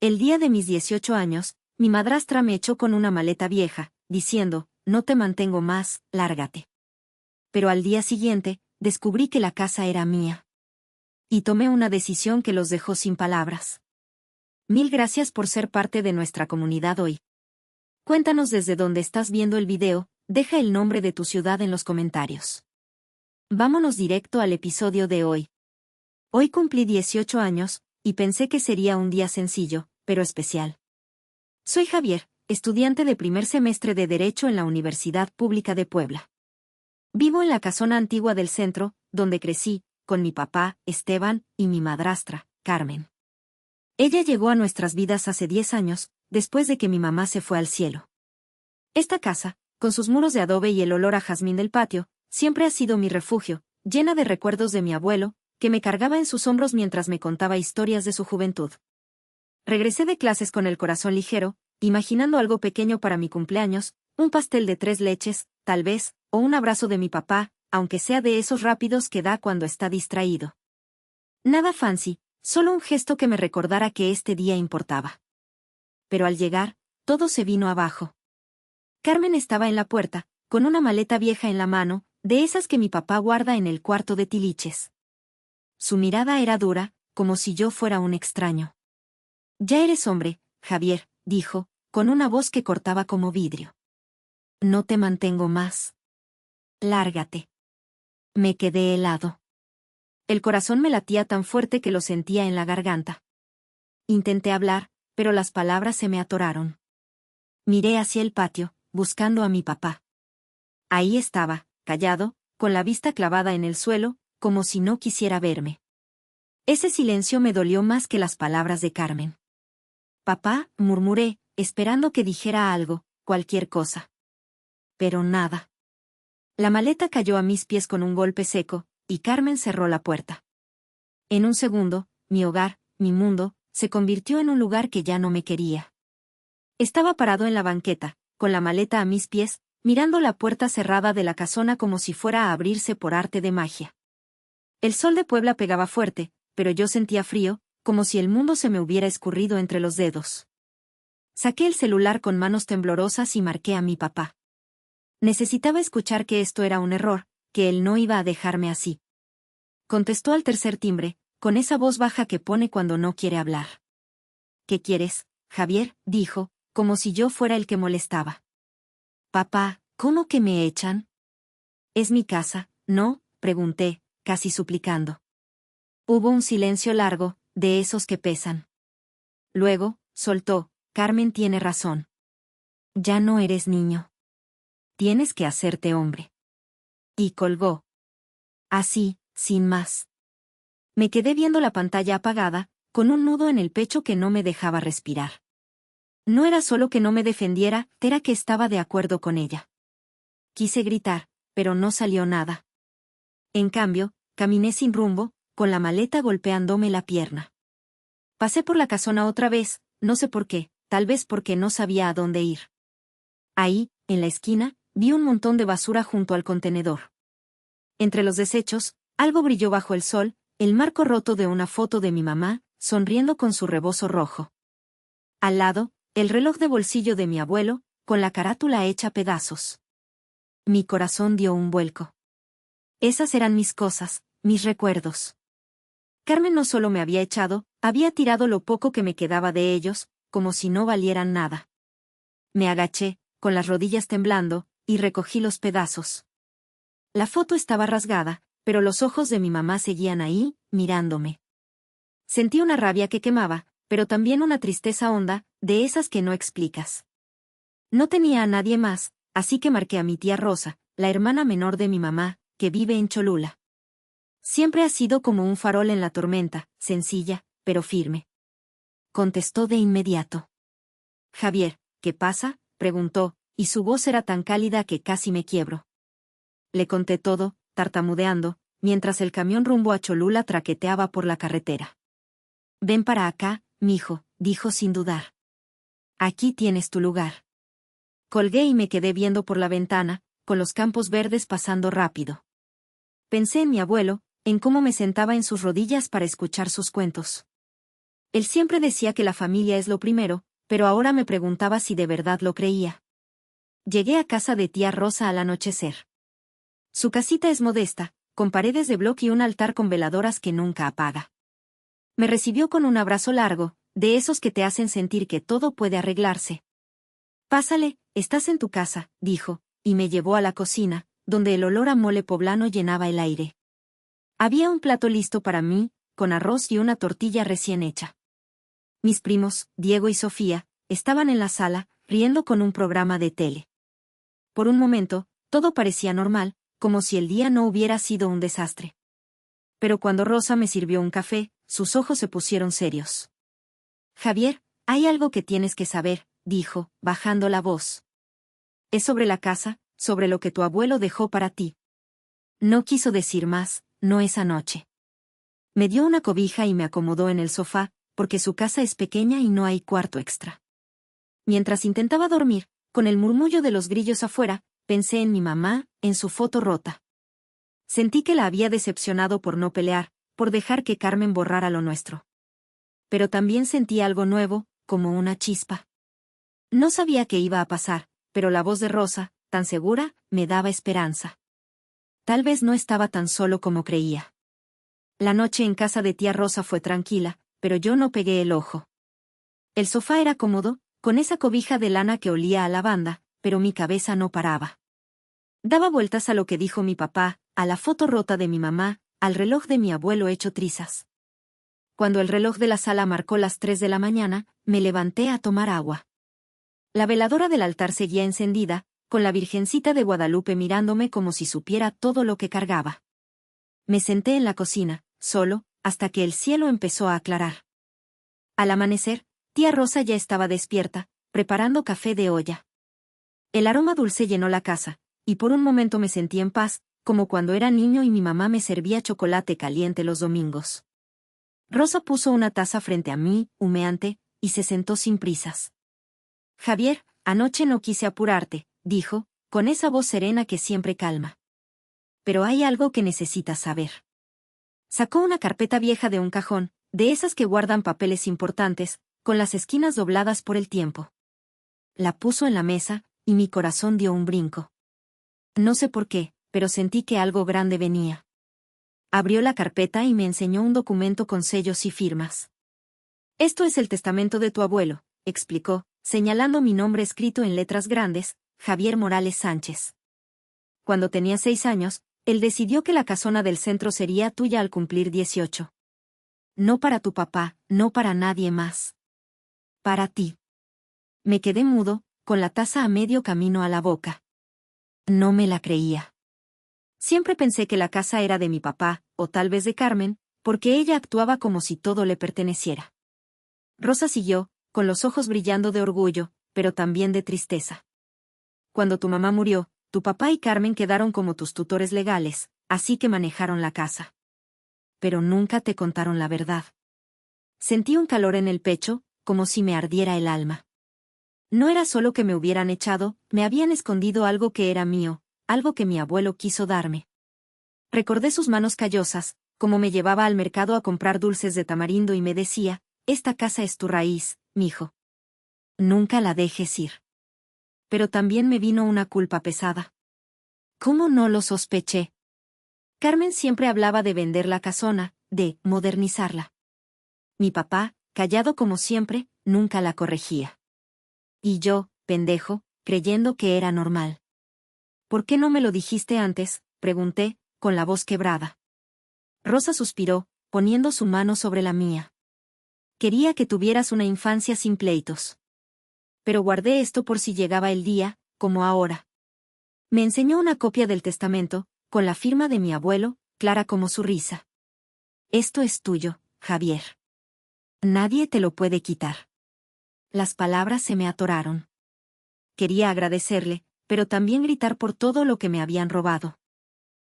El día de mis 18 años, mi madrastra me echó con una maleta vieja, diciendo, no te mantengo más, lárgate. Pero al día siguiente, descubrí que la casa era mía. Y tomé una decisión que los dejó sin palabras. Mil gracias por ser parte de nuestra comunidad hoy. Cuéntanos desde dónde estás viendo el video, deja el nombre de tu ciudad en los comentarios. Vámonos directo al episodio de hoy. Hoy cumplí 18 años, y pensé que sería un día sencillo, pero especial. Soy Javier, estudiante de primer semestre de Derecho en la Universidad Pública de Puebla. Vivo en la casona antigua del centro, donde crecí, con mi papá, Esteban, y mi madrastra, Carmen. Ella llegó a nuestras vidas hace 10 años, después de que mi mamá se fue al cielo. Esta casa, con sus muros de adobe y el olor a jazmín del patio, siempre ha sido mi refugio, llena de recuerdos de mi abuelo, que me cargaba en sus hombros mientras me contaba historias de su juventud. Regresé de clases con el corazón ligero, imaginando algo pequeño para mi cumpleaños, un pastel de 3 leches, tal vez, o un abrazo de mi papá, aunque sea de esos rápidos que da cuando está distraído. Nada fancy, solo un gesto que me recordara que este día importaba. Pero al llegar, todo se vino abajo. Carmen estaba en la puerta, con una maleta vieja en la mano, de esas que mi papá guarda en el cuarto de tiliches. Su mirada era dura, como si yo fuera un extraño. Ya eres hombre, Javier, dijo, con una voz que cortaba como vidrio. No te mantengo más. Lárgate. Me quedé helado. El corazón me latía tan fuerte que lo sentía en la garganta. Intenté hablar, pero las palabras se me atoraron. Miré hacia el patio, buscando a mi papá. Ahí estaba, callado, con la vista clavada en el suelo, como si no quisiera verme. Ese silencio me dolió más que las palabras de Carmen. Papá, murmuré, esperando que dijera algo, cualquier cosa. Pero nada. La maleta cayó a mis pies con un golpe seco, y Carmen cerró la puerta. En un segundo, mi hogar, mi mundo, se convirtió en un lugar que ya no me quería. Estaba parado en la banqueta, con la maleta a mis pies, mirando la puerta cerrada de la casona como si fuera a abrirse por arte de magia. El sol de Puebla pegaba fuerte, pero yo sentía frío, como si el mundo se me hubiera escurrido entre los dedos. Saqué el celular con manos temblorosas y marqué a mi papá. Necesitaba escuchar que esto era un error, que él no iba a dejarme así. Contestó al tercer timbre, con esa voz baja que pone cuando no quiere hablar. ¿Qué quieres, Javier?, dijo, como si yo fuera el que molestaba. Papá, ¿cómo que me echan? ¿Es mi casa, no?, pregunté, casi suplicando. Hubo un silencio largo, de esos que pesan. Luego, soltó, Carmen tiene razón. Ya no eres niño. Tienes que hacerte hombre. Y colgó. Así, sin más. Me quedé viendo la pantalla apagada, con un nudo en el pecho que no me dejaba respirar. No era solo que no me defendiera, era que estaba de acuerdo con ella. Quise gritar, pero no salió nada. En cambio, caminé sin rumbo, con la maleta golpeándome la pierna. Pasé por la casona otra vez, no sé por qué, tal vez porque no sabía a dónde ir. Ahí, en la esquina, vi un montón de basura junto al contenedor. Entre los desechos, algo brilló bajo el sol, el marco roto de una foto de mi mamá, sonriendo con su rebozo rojo. Al lado, el reloj de bolsillo de mi abuelo, con la carátula hecha pedazos. Mi corazón dio un vuelco. Esas eran mis cosas, mis recuerdos. Carmen no solo me había echado, había tirado lo poco que me quedaba de ellos, como si no valieran nada. Me agaché, con las rodillas temblando, y recogí los pedazos. La foto estaba rasgada, pero los ojos de mi mamá seguían ahí, mirándome. Sentí una rabia que quemaba, pero también una tristeza honda, de esas que no explicas. No tenía a nadie más, así que marqué a mi tía Rosa, la hermana menor de mi mamá, que vive en Cholula. Siempre ha sido como un farol en la tormenta, sencilla, pero firme. Contestó de inmediato. Javier, ¿qué pasa?, preguntó, y su voz era tan cálida que casi me quiebro. Le conté todo, tartamudeando, mientras el camión rumbo a Cholula traqueteaba por la carretera. Ven para acá, mijo, dijo sin dudar. Aquí tienes tu lugar. Colgué y me quedé viendo por la ventana, con los campos verdes pasando rápido. Pensé en mi abuelo, en cómo me sentaba en sus rodillas para escuchar sus cuentos. Él siempre decía que la familia es lo primero, pero ahora me preguntaba si de verdad lo creía. Llegué a casa de tía Rosa al anochecer. Su casita es modesta, con paredes de bloque y un altar con veladoras que nunca apaga. Me recibió con un abrazo largo, de esos que te hacen sentir que todo puede arreglarse. Pásale, estás en tu casa, dijo, y me llevó a la cocina, donde el olor a mole poblano llenaba el aire. Había un plato listo para mí, con arroz y una tortilla recién hecha. Mis primos, Diego y Sofía, estaban en la sala, riendo con un programa de tele. Por un momento, todo parecía normal, como si el día no hubiera sido un desastre. Pero cuando Rosa me sirvió un café, sus ojos se pusieron serios. Javier, hay algo que tienes que saber, dijo, bajando la voz. Es sobre la casa, sobre lo que tu abuelo dejó para ti. No quiso decir más, no esa noche. Me dio una cobija y me acomodó en el sofá, porque su casa es pequeña y no hay cuarto extra. Mientras intentaba dormir, con el murmullo de los grillos afuera, pensé en mi mamá, en su foto rota. Sentí que la había decepcionado por no pelear, por dejar que Carmen borrara lo nuestro. Pero también sentí algo nuevo, como una chispa. No sabía qué iba a pasar, pero la voz de Rosa, tan segura, me daba esperanza. Tal vez no estaba tan solo como creía. La noche en casa de tía Rosa fue tranquila, pero yo no pegué el ojo. El sofá era cómodo, con esa cobija de lana que olía a lavanda, pero mi cabeza no paraba. Daba vueltas a lo que dijo mi papá, a la foto rota de mi mamá, al reloj de mi abuelo hecho trizas. Cuando el reloj de la sala marcó las 3 de la mañana, me levanté a tomar agua. La veladora del altar seguía encendida, con la Virgencita de Guadalupe mirándome como si supiera todo lo que cargaba. Me senté en la cocina, solo, hasta que el cielo empezó a aclarar. Al amanecer, tía Rosa ya estaba despierta, preparando café de olla. El aroma dulce llenó la casa, y por un momento me sentí en paz, como cuando era niño y mi mamá me servía chocolate caliente los domingos. Rosa puso una taza frente a mí, humeante, y se sentó sin prisas. Javier, anoche no quise apurarte, dijo, con esa voz serena que siempre calma. Pero hay algo que necesitas saber. Sacó una carpeta vieja de un cajón, de esas que guardan papeles importantes, con las esquinas dobladas por el tiempo. La puso en la mesa, y mi corazón dio un brinco. No sé por qué, pero sentí que algo grande venía. Abrió la carpeta y me enseñó un documento con sellos y firmas. Esto es el testamento de tu abuelo, explicó, señalando mi nombre escrito en letras grandes, Javier Morales Sánchez. Cuando tenía 6 años, él decidió que la casona del centro sería tuya al cumplir 18. No para tu papá, no para nadie más. Para ti. Me quedé mudo, con la taza a medio camino a la boca. No me la creía. Siempre pensé que la casa era de mi papá, o tal vez de Carmen, porque ella actuaba como si todo le perteneciera. Rosa siguió, con los ojos brillando de orgullo, pero también de tristeza. Cuando tu mamá murió, tu papá y Carmen quedaron como tus tutores legales, así que manejaron la casa. Pero nunca te contaron la verdad. Sentí un calor en el pecho, como si me ardiera el alma. No era solo que me hubieran echado, me habían escondido algo que era mío, algo que mi abuelo quiso darme. Recordé sus manos callosas, como me llevaba al mercado a comprar dulces de tamarindo y me decía, esta casa es tu raíz, mijo. Nunca la dejes ir. Pero también me vino una culpa pesada. ¿Cómo no lo sospeché? Carmen siempre hablaba de vender la casona, de modernizarla. Mi papá, callado como siempre, nunca la corregía. Y yo, pendejo, creyendo que era normal. ¿Por qué no me lo dijiste antes?, pregunté, con la voz quebrada. Rosa suspiró, poniendo su mano sobre la mía. Quería que tuvieras una infancia sin pleitos. Pero guardé esto por si llegaba el día, como ahora. Me enseñó una copia del testamento, con la firma de mi abuelo, clara como su risa. Esto es tuyo, Javier. Nadie te lo puede quitar. Las palabras se me atoraron. Quería agradecerle, pero también gritar por todo lo que me habían robado.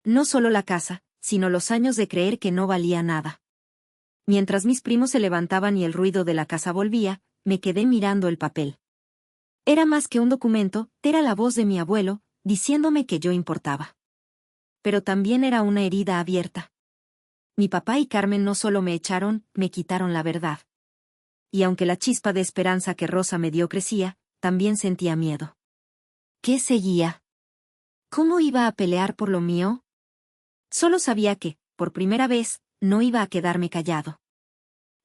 No solo la casa, sino los años de creer que no valía nada. Mientras mis primos se levantaban y el ruido de la casa volvía, me quedé mirando el papel. Era más que un documento, era la voz de mi abuelo, diciéndome que yo importaba. Pero también era una herida abierta. Mi papá y Carmen no solo me echaron, me quitaron la verdad. y aunque la chispa de esperanza que Rosa me dio crecía, también sentía miedo. ¿Qué seguía? ¿Cómo iba a pelear por lo mío? Solo sabía que, por primera vez, no iba a quedarme callado.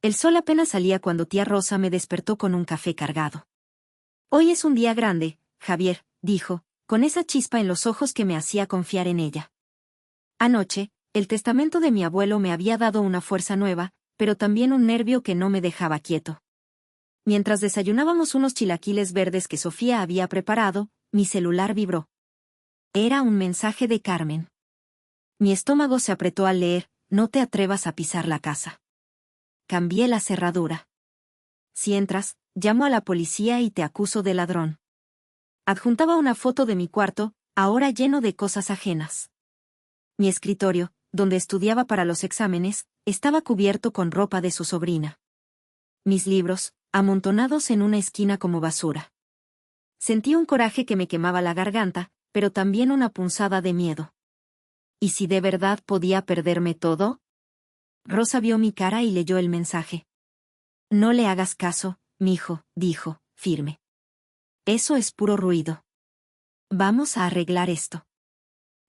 El sol apenas salía cuando tía Rosa me despertó con un café cargado. Hoy es un día grande, Javier, dijo, con esa chispa en los ojos que me hacía confiar en ella. Anoche, el testamento de mi abuelo me había dado una fuerza nueva, pero también un nervio que no me dejaba quieto. Mientras desayunábamos unos chilaquiles verdes que Sofía había preparado, mi celular vibró. Era un mensaje de Carmen. Mi estómago se apretó al leer: no te atrevas a pisar la casa. Cambié la cerradura. Si entras, llamo a la policía y te acuso de ladrón. Adjuntaba una foto de mi cuarto, ahora lleno de cosas ajenas. Mi escritorio, donde estudiaba para los exámenes, estaba cubierto con ropa de su sobrina. Mis libros, amontonados en una esquina como basura. Sentí un coraje que me quemaba la garganta, pero también una punzada de miedo. ¿Y si de verdad podía perderme todo? Rosa vio mi cara y leyó el mensaje. No le hagas caso, mijo, dijo, firme. Eso es puro ruido. Vamos a arreglar esto.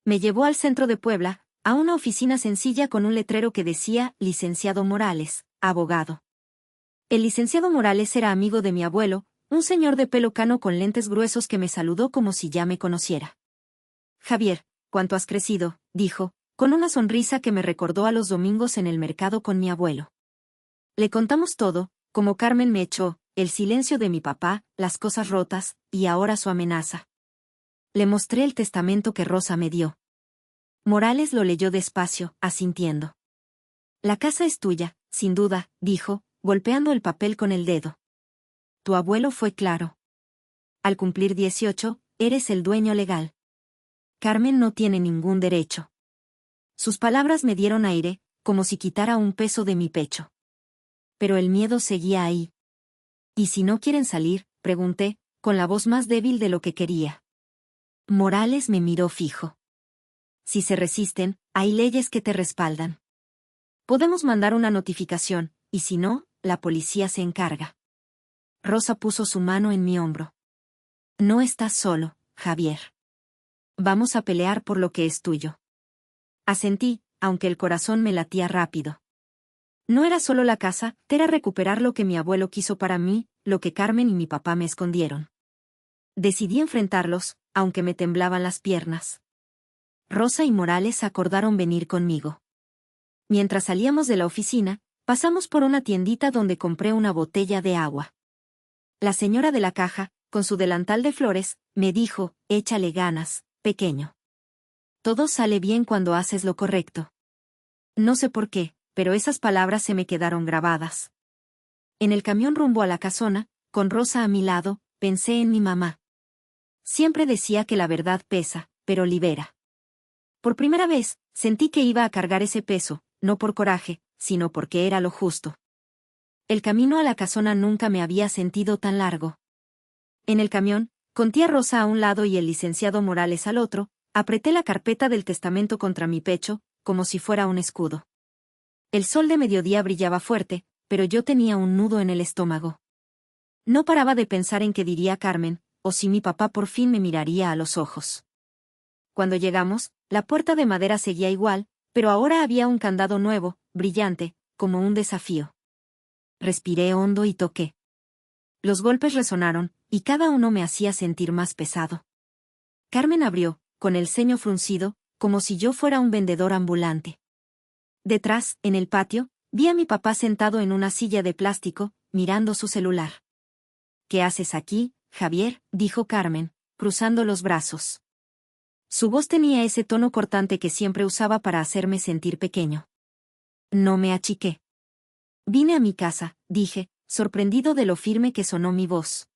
Me llevó al centro de Puebla, a una oficina sencilla con un letrero que decía: Licenciado Morales, abogado. El licenciado Morales era amigo de mi abuelo, un señor de pelo cano con lentes gruesos que me saludó como si ya me conociera. Javier, cuánto has crecido, dijo, con una sonrisa que me recordó a los domingos en el mercado con mi abuelo. Le contamos todo, como Carmen me echó, el silencio de mi papá, las cosas rotas, y ahora su amenaza. Le mostré el testamento que Rosa me dio. Morales lo leyó despacio, asintiendo. La casa es tuya, sin duda, dijo, golpeando el papel con el dedo. Tu abuelo fue claro. Al cumplir 18, eres el dueño legal. Carmen no tiene ningún derecho. Sus palabras me dieron aire, como si quitara un peso de mi pecho. Pero el miedo seguía ahí. ¿Y si no quieren salir?, pregunté, con la voz más débil de lo que quería. Morales me miró fijo. Si se resisten, hay leyes que te respaldan. Podemos mandar una notificación, y si no, la policía se encarga. Rosa puso su mano en mi hombro. No estás solo, Javier. Vamos a pelear por lo que es tuyo. Asentí, aunque el corazón me latía rápido. No era solo la casa, era recuperar lo que mi abuelo quiso para mí, lo que Carmen y mi papá me escondieron. Decidí enfrentarlos, aunque me temblaban las piernas. Rosa y Morales acordaron venir conmigo. Mientras salíamos de la oficina, pasamos por una tiendita donde compré una botella de agua. La señora de la caja, con su delantal de flores, me dijo: échale ganas, pequeño. Todo sale bien cuando haces lo correcto. No sé por qué, pero esas palabras se me quedaron grabadas. En el camión rumbo a la casona, con Rosa a mi lado, pensé en mi mamá. Siempre decía que la verdad pesa, pero libera. Por primera vez, sentí que iba a cargar ese peso, no por coraje, sino porque era lo justo. El camino a la casona nunca me había sentido tan largo. En el camión, con tía Rosa a un lado y el licenciado Morales al otro, apreté la carpeta del testamento contra mi pecho, como si fuera un escudo. El sol de mediodía brillaba fuerte, pero yo tenía un nudo en el estómago. No paraba de pensar en qué diría Carmen, o si mi papá por fin me miraría a los ojos. Cuando llegamos, la puerta de madera seguía igual, pero ahora había un candado nuevo, brillante, como un desafío. Respiré hondo y toqué. Los golpes resonaron, y cada uno me hacía sentir más pesado. Carmen abrió, con el ceño fruncido, como si yo fuera un vendedor ambulante. Detrás, en el patio, vi a mi papá sentado en una silla de plástico, mirando su celular. ¿Qué haces aquí, Javier?, dijo Carmen, cruzando los brazos. Su voz tenía ese tono cortante que siempre usaba para hacerme sentir pequeño. No me achiqué. Vine a mi casa, dije, sorprendido de lo firme que sonó mi voz.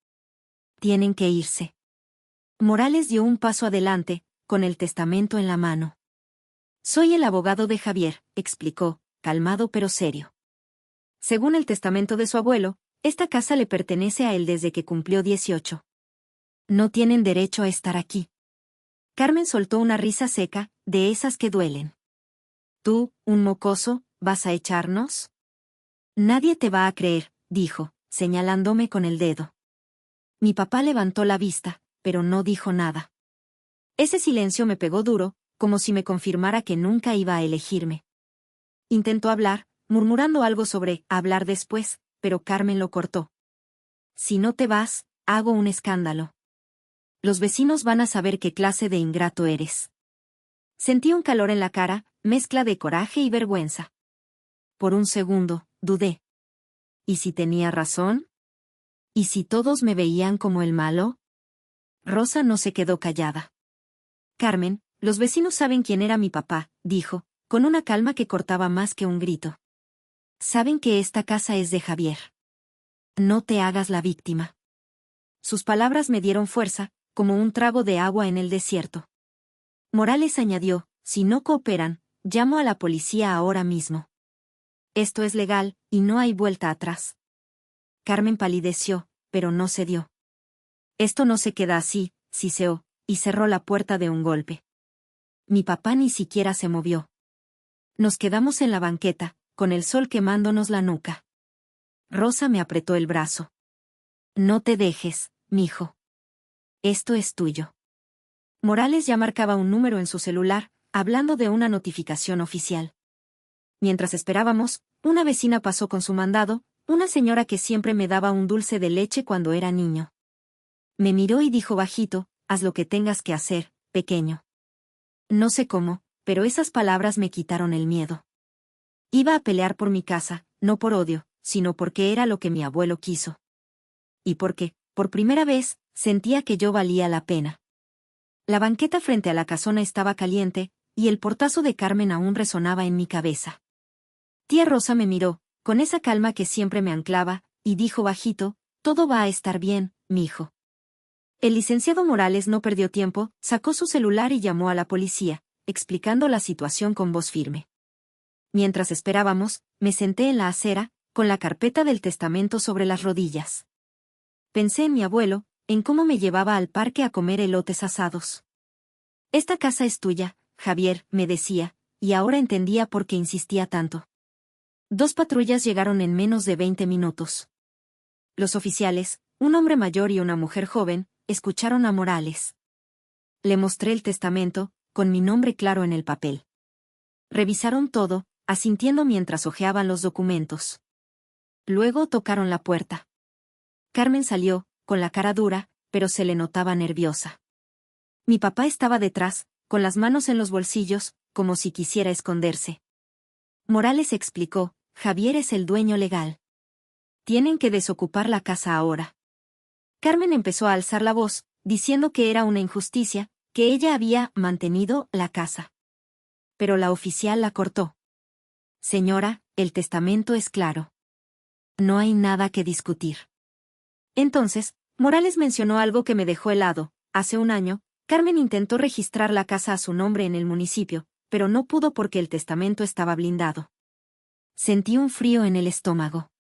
Tienen que irse. Morales dio un paso adelante, con el testamento en la mano. Soy el abogado de Javier, explicó, calmado pero serio. Según el testamento de su abuelo, esta casa le pertenece a él desde que cumplió 18. No tienen derecho a estar aquí. Carmen soltó una risa seca, de esas que duelen. ¿Tú, un mocoso, vas a echarnos? Nadie te va a creer, dijo, señalándome con el dedo. Mi papá levantó la vista, pero no dijo nada. Ese silencio me pegó duro, como si me confirmara que nunca iba a elegirme. Intentó hablar, murmurando algo sobre hablar después, pero Carmen lo cortó. Si no te vas, hago un escándalo. Los vecinos van a saber qué clase de ingrato eres. Sentí un calor en la cara, mezcla de coraje y vergüenza. Por un segundo, dudé. ¿Y si tenía razón? ¿Y si todos me veían como el malo? Rosa no se quedó callada. Carmen, los vecinos saben quién era mi papá, dijo, con una calma que cortaba más que un grito. Saben que esta casa es de Javier. No te hagas la víctima. Sus palabras me dieron fuerza, como un trago de agua en el desierto. Morales añadió, si no cooperan, llamo a la policía ahora mismo. Esto es legal, y no hay vuelta atrás. Carmen palideció, pero no cedió. Esto no se queda así, siseó, y cerró la puerta de un golpe. Mi papá ni siquiera se movió. Nos quedamos en la banqueta, con el sol quemándonos la nuca. Rosa me apretó el brazo. No te dejes, mijo. Esto es tuyo. Morales ya marcaba un número en su celular, hablando de una notificación oficial. Mientras esperábamos, una vecina pasó con su mandado, una señora que siempre me daba un dulce de leche cuando era niño. Me miró y dijo bajito, haz lo que tengas que hacer, pequeño. No sé cómo, pero esas palabras me quitaron el miedo. Iba a pelear por mi casa, no por odio, sino porque era lo que mi abuelo quiso. Y porque, por primera vez, sentía que yo valía la pena. La banqueta frente a la casona estaba caliente, y el portazo de Carmen aún resonaba en mi cabeza. Tía Rosa me miró, con esa calma que siempre me anclaba, y dijo bajito, todo va a estar bien, mijo. El licenciado Morales no perdió tiempo, sacó su celular y llamó a la policía, explicando la situación con voz firme. Mientras esperábamos, me senté en la acera, con la carpeta del testamento sobre las rodillas. Pensé en mi abuelo, en cómo me llevaba al parque a comer elotes asados. Esta casa es tuya, Javier, me decía, y ahora entendía por qué insistía tanto. 2 patrullas llegaron en menos de 20 minutos. Los oficiales, un hombre mayor y una mujer joven, escucharon a Morales. Le mostré el testamento, con mi nombre claro en el papel. Revisaron todo, asintiendo mientras hojeaban los documentos. Luego tocaron la puerta. Carmen salió, con la cara dura, pero se le notaba nerviosa. Mi papá estaba detrás, con las manos en los bolsillos, como si quisiera esconderse. Morales explicó, Javier es el dueño legal. Tienen que desocupar la casa ahora. Carmen empezó a alzar la voz, diciendo que era una injusticia, que ella había mantenido la casa. Pero la oficial la cortó. Señora, el testamento es claro. No hay nada que discutir. Entonces, Morales mencionó algo que me dejó helado. Hace un año, Carmen intentó registrar la casa a su nombre en el municipio, pero no pudo porque el testamento estaba blindado. Sentí un frío en el estómago.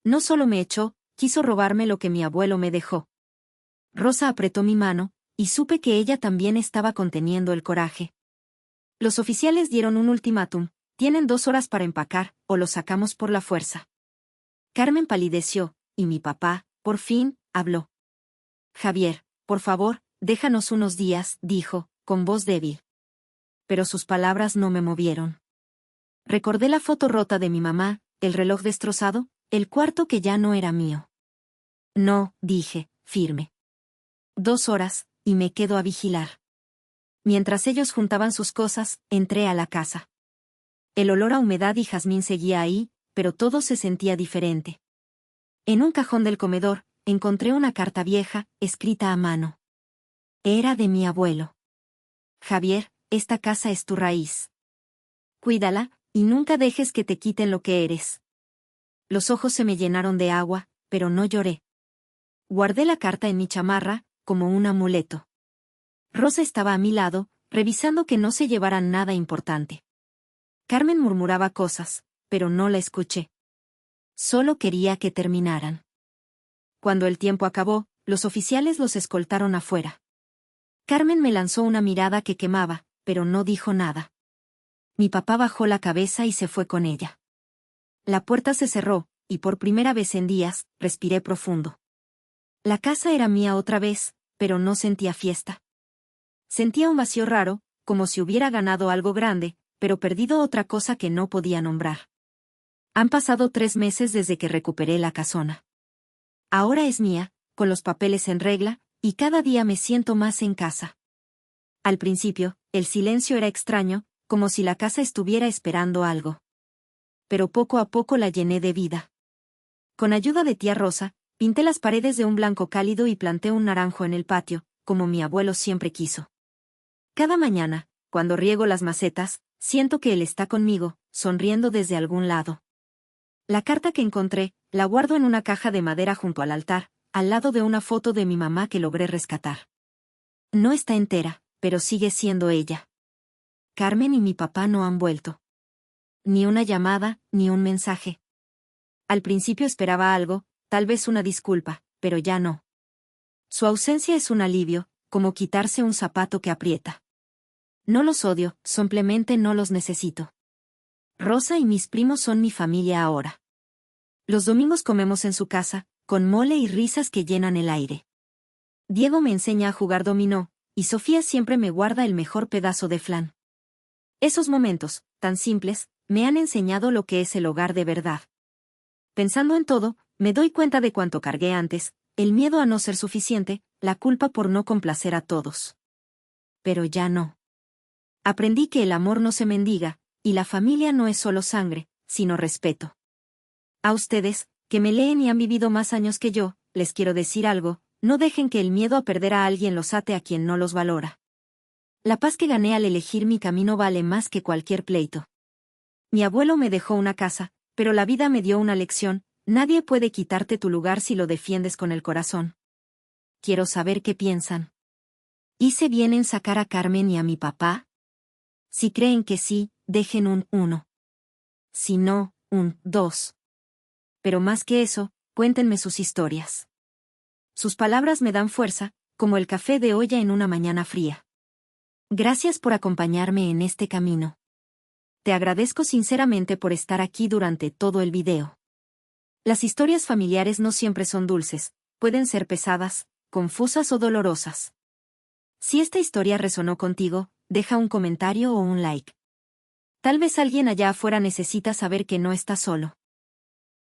No solo me echó, quiso robarme lo que mi abuelo me dejó. Rosa apretó mi mano, y supe que ella también estaba conteniendo el coraje. Los oficiales dieron un ultimátum, tienen 2 horas para empacar, o lo sacamos por la fuerza. Carmen palideció, y mi papá, por fin, habló. Javier, por favor, déjanos unos días, dijo, con voz débil. Pero sus palabras no me movieron. Recordé la foto rota de mi mamá, el reloj destrozado, el cuarto que ya no era mío. No, dije, firme. 2 horas, y me quedo a vigilar. Mientras ellos juntaban sus cosas, entré a la casa. El olor a humedad y jazmín seguía ahí, pero todo se sentía diferente. En un cajón del comedor, encontré una carta vieja, escrita a mano. Era de mi abuelo. Javier, esta casa es tu raíz. Cuídala, y nunca dejes que te quiten lo que eres. Los ojos se me llenaron de agua, pero no lloré. Guardé la carta en mi chamarra, como un amuleto. Rosa estaba a mi lado, revisando que no se llevaran nada importante. Carmen murmuraba cosas, pero no la escuché. Solo quería que terminaran. Cuando el tiempo acabó, los oficiales los escoltaron afuera. Carmen me lanzó una mirada que quemaba, pero no dijo nada. Mi papá bajó la cabeza y se fue con ella. La puerta se cerró, y por primera vez en días, respiré profundo. La casa era mía otra vez, pero no sentía fiesta. Sentía un vacío raro, como si hubiera ganado algo grande, pero perdido otra cosa que no podía nombrar. Han pasado 3 meses desde que recuperé la casona. Ahora es mía, con los papeles en regla, y cada día me siento más en casa. Al principio, el silencio era extraño, como si la casa estuviera esperando algo. Pero poco a poco la llené de vida. Con ayuda de tía Rosa, pinté las paredes de un blanco cálido y planté un naranjo en el patio, como mi abuelo siempre quiso. Cada mañana, cuando riego las macetas, siento que él está conmigo, sonriendo desde algún lado. La carta que encontré, la guardo en una caja de madera junto al altar, al lado de una foto de mi mamá que logré rescatar. No está entera, pero sigue siendo ella. Carmen y mi papá no han vuelto. Ni una llamada, ni un mensaje. Al principio esperaba algo, tal vez una disculpa, pero ya no. Su ausencia es un alivio, como quitarse un zapato que aprieta. No los odio, simplemente no los necesito. Rosa y mis primos son mi familia ahora. Los domingos comemos en su casa, con mole y risas que llenan el aire. Diego me enseña a jugar dominó, y Sofía siempre me guarda el mejor pedazo de flan. Esos momentos, tan simples, me han enseñado lo que es el hogar de verdad. Pensando en todo, me doy cuenta de cuánto cargué antes, el miedo a no ser suficiente, la culpa por no complacer a todos. Pero ya no. Aprendí que el amor no se mendiga, y la familia no es solo sangre, sino respeto. A ustedes, que me leen y han vivido más años que yo, les quiero decir algo, no dejen que el miedo a perder a alguien los ate a quien no los valora. La paz que gané al elegir mi camino vale más que cualquier pleito. Mi abuelo me dejó una casa, pero la vida me dio una lección, nadie puede quitarte tu lugar si lo defiendes con el corazón. Quiero saber qué piensan. ¿Hice bien en sacar a Carmen y a mi papá? Si creen que sí, dejen un 1. Si no, un 2. Pero más que eso, cuéntenme sus historias. Sus palabras me dan fuerza, como el café de olla en una mañana fría. Gracias por acompañarme en este camino. Te agradezco sinceramente por estar aquí durante todo el video. Las historias familiares no siempre son dulces, pueden ser pesadas, confusas o dolorosas. Si esta historia resonó contigo, deja un comentario o un like. Tal vez alguien allá afuera necesita saber que no está solo.